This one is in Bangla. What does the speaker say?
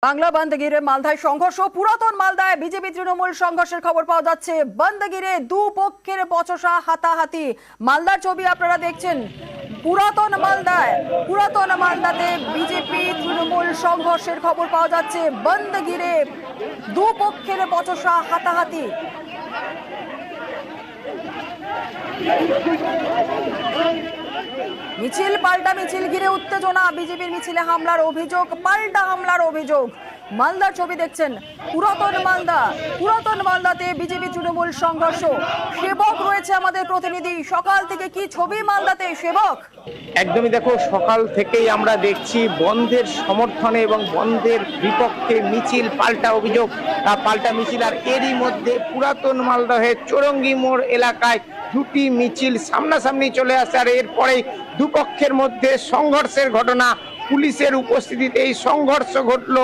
বাংলা বন্ধ ঘিরে মালদায় সংঘর্ষ। পুরাতন মালদায় বিজেপি তৃণমূল সংঘর্ষের খবর পাওয়া যাচ্ছে। বন্ধ ঘিরে দুপক্ষের বচসা, হাতাহাতি। মালদার ছবি আপনারা দেখছেন। পুরাতন মালদাতে বিজেপি তৃণমূল সংঘর্ষের খবর পাওয়া যাচ্ছে। বন্ধ ঘিরে দুপক্ষের বচসা, হাতাহাতি। মিছিল পাল্টা মিছিল ঘিরে উত্তেজনা। বিজেপির মিছিলে হামলার অভিযোগ, পাল্টা হামলার অভিযোগ। মালদার ছবি দেখছেন। পুরাতন মালদাতে বিজেপি তৃণমূল সংঘর্ষ। সেবক রয়েছে আমাদের প্রতিনিধি। সকাল থেকে কি ছবি মালদাতে, সেবক? একদমই দেখো, সকাল থেকেই আমরা দেখছি বন্ধের সমর্থনে এবং বন্ধের বিপক্ষে মিছিল, পাল্টা অভিযোগ, পাল্টা মিছিল। আর এরই মধ্যে পুরাতন মালদহের চৌরঙ্গি মোড় এলাকায় দুটি মিছিল সামনাসামনি চলে আসে। আর এরপরেই দুপক্ষের মধ্যে সংঘর্ষের ঘটনা। পুলিশের উপস্থিতিতে এই সংঘর্ষ ঘটলো।